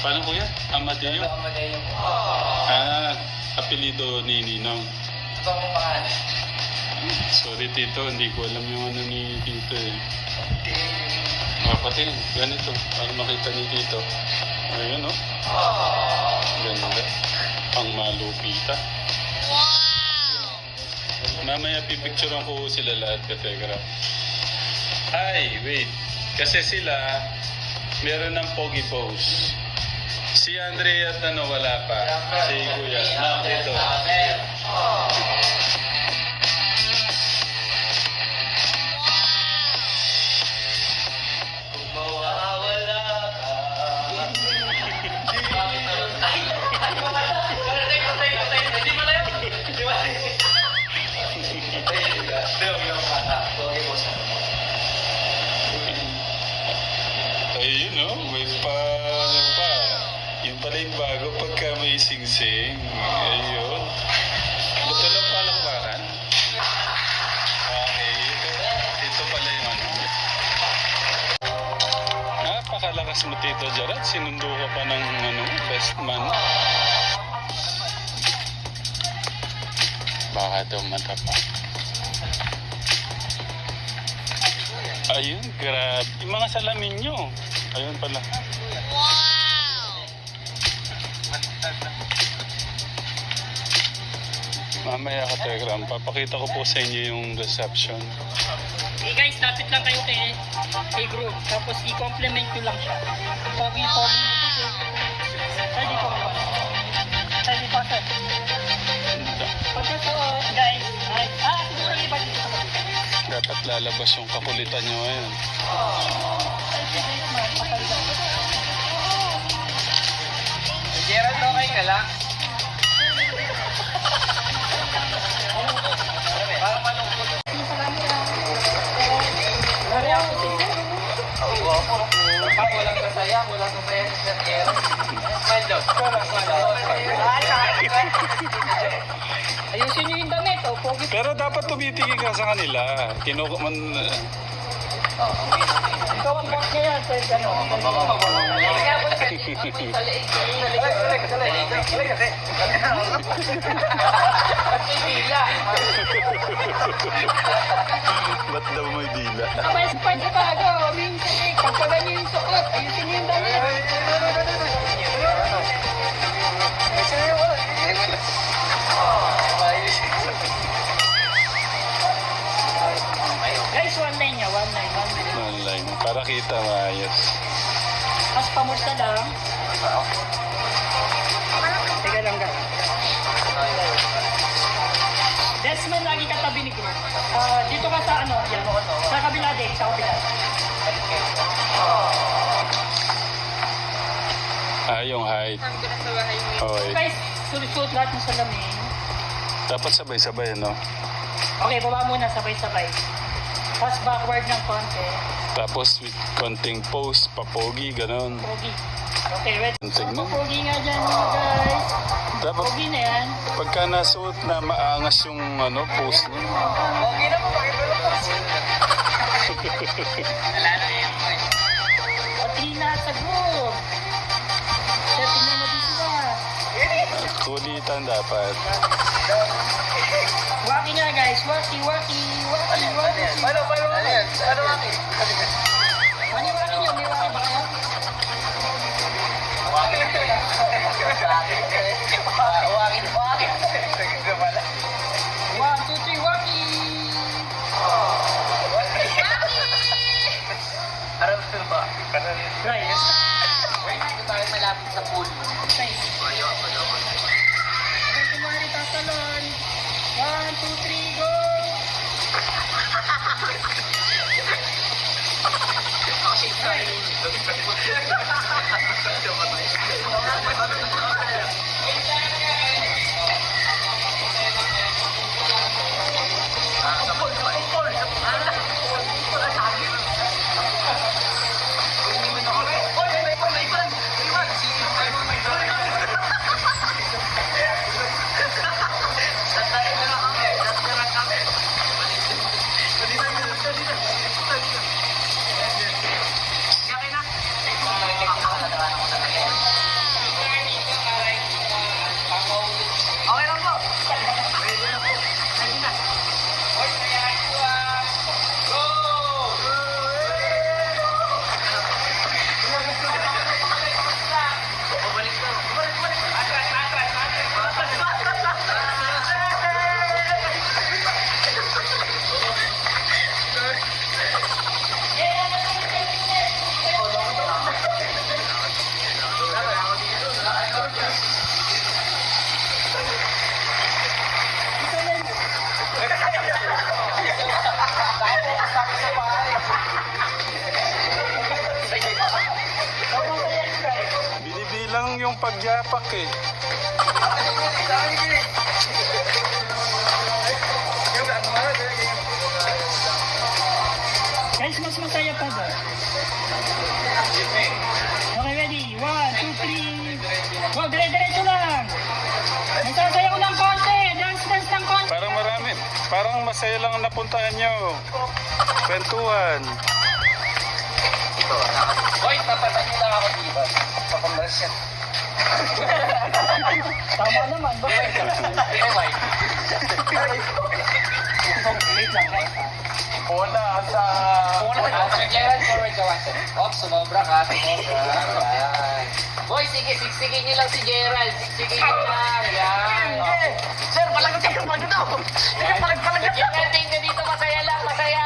Paano kuya? Amadeo? Amadeo. Apelido ni Ninong. Ito ang pangalan. Sorry Tito, hindi ko alam yung ano ni Tito eh. Pati, ganito. Para makita ni Tito. Ayun o. Ganda. Pang malupita. Mamaya pipicturean ko sila lahat, Kategra. Ay, wait. Kasi sila, meron ng pogi pose. Si Andre at ano, wala pa. Si Kuya. Ito. Kung mawawala ka. Hindi mo na yun. Hindi mo na yun. Ayun no, may ano pa. Yung pala yung bago pagka may sing-sing. Ayun. Ba't walang palakpakan? Okay, ito pala yung ano. Napakalakas mo Tito Gerard. Sinundo ka pa ng ano, best man. Baka daw matapa. Ayun, grabe. Yung mga salamin nyo. Ayun pala. Mamaya ka, Telegram. Papakita ko po sa inyo yung reception. Hey guys, lapit lang kayo kay group. Tapos i-complement ko lang siya. Pogi-pogi. Ay, dito ka ba? Ay, dito ka. Pagkasuot, guys. Siguro yung iba dito ka. Dapat lalabas yung kakulitan nyo ngayon. Gerald, okay ka lang? Parang malungkot. Walang kasaya, walang kasaya si Sir Gerald. Smile daw. Ayusin nyo yung damit, oh. Pogi. Pero dapat tumitingin ka sa kanila. Ikaw ang boss ngayon, sir. Ba't daw may dila? Pwede pa ako. Minsan eh, kapag ganyan yung suot, ayusin nyo yung damit. Guys, one line niya, one line. Online. Para kita maayos. Mas pamusta lang. Teka lang guys. Desmond, lagi katabi ni Gro. Dito ka sa ano, yan. Sa kabila din, sa kabila. Yung height. Okay. Guys, sulit-sulit lahat ng salamin. Dapat sabay-sabay, ano? Okay, baba muna, sabay-sabay. Tapos backward ng konti. Tapos with konting pose, papogi, ganon. Pogi. Okay, wait. Tignan. Pogi nga dyan, guys. Dapat Pogi na yan. pagka nasuot na maangas yung ano, pose niya. Okay na po, wala na yan. O, tina sa group. Kaya tingnan mo din sila. Kulitan dapat. Waki nga guys, waki. Paano yan? Ano waki? Ano yung waki niyo? May waki ba kayo? Waki. One, two, three, waki! Aram ba? Try, yes. Dito tayo malapit sa pool. Nice. Okay, kumari tatalon. One, two, three, go! yung pagyapak eh. Guys, mas masaya pa ba? Okay, ready? 1, 2, 3. Go, dire-diretso lang. May sasayaw ng konti. Dance ng konti. Parang marami. Parang masaya lang ang napuntahan nyo. Kwentuhan. Boy, papatan niyo lang ako dito. Pa-commercial. Tama naman. Bakit? Oh my. Wait lang, guys. Una sa Gerald forward ka once. Oh, sumobra ka, sumobra. Yan. Boy, sige, siksikin niyo lang si Gerald. Siksikin niyo lang. Yan. Sir, palagot ka daw. Sige, palagot. Gerald, tingnan dito. Masaya lang, masaya.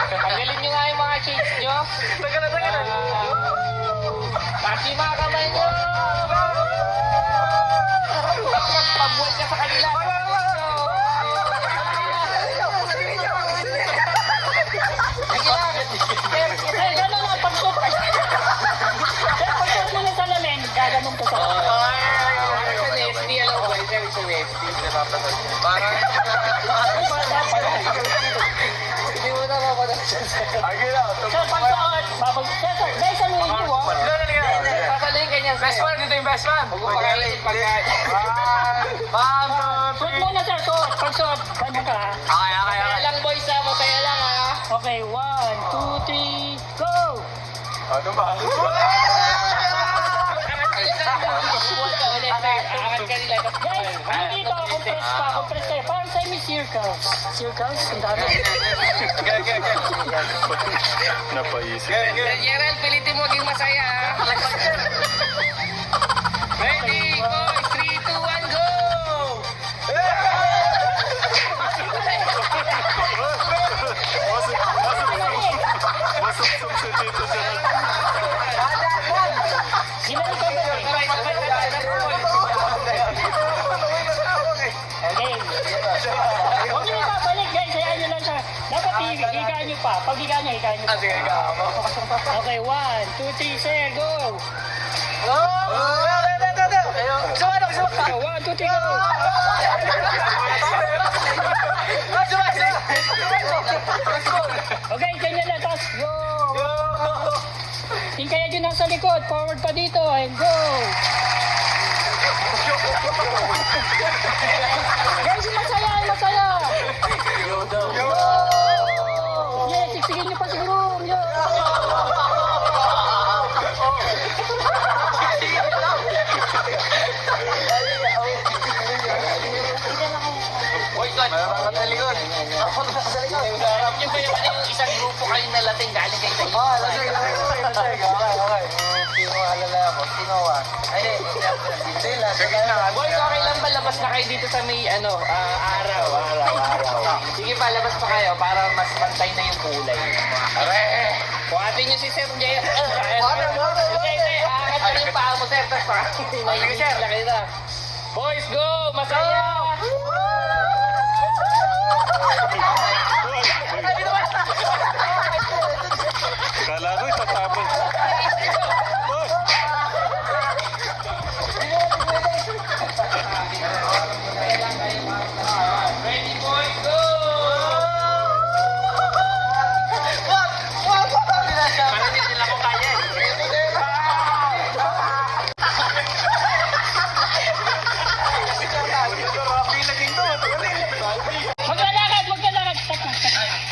Tanggalin niyo nga yung mga shades niyo. Tagal na. Pati mga kamay niyo. Pagbuhat ka sa kanila. Eh, gano'n lang. Pag-shoot. Sir, pag-shoot mo na sa lamin, gaganon ka sa lamin. Hindi mo na mapadagsan. Sir, pag-shoot. Sir, guys, ano yun yun? Pasaling ganyan. Best man, dito yung best man. Huwag mo pagkain. Shoot muna, sir. Shoot. Pag-shoot. Gano'n ka, ha? Masaya lang boys ha, masaya lang ha. Okay, 1, 2, 3, go! Ano ba? Aangat ka nila. Guys, nandito, compress kayo. Parang semi-circles. Circles? Ang dami. Napaisip. Gerald, pilitin mo maging masaya ha. Ready, boys, 3, 2, 1, go! Masuk si Tito dyan. Ginalik ka ba? Okay. Huwag niyo ipapalik, guys. Hayaan niyo lang siya. Dapat higaan niyo pa. Pag higaan niyo, higaan niyo pa. Okay, 1, 2, 3, sir, go! 1, 2, 3, go! Okay, ganyan lang. Tapos, go! Yung kaya dyan nasa likod. Forward pa dito. And go! Guys, yung masaya, yung masaya! Yes, siksingin niyo pa siguro. Yo! Boy, God! Alam niyo ba yung isang grupo kayo na lating galing kayo sa Boy, okay lang ba labas na kayo dito sa may araw? Sige pa, labas pa kayo para mas pantay na yung kulay. Buhatin niyo si Sir Jay. Okay, aangat pa yung paa mo, Sir. Tapos pa. Boys, go! Masaya! Kala ko itatapon. Ready, boys, go! Parang hindi nila ko kaya eh. Maglalakad, maglalakad. Stop.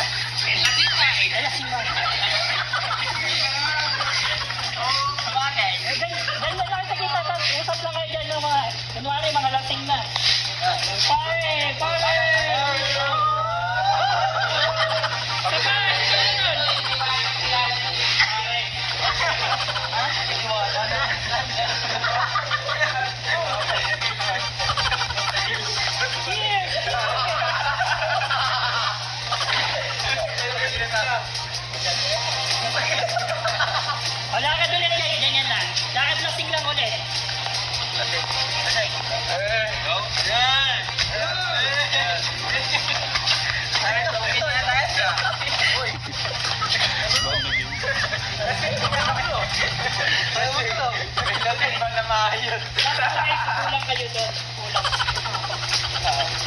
Ayaw mo to. May dating ba na maayos? Dapat guys, kulang kayo doon. Kulang.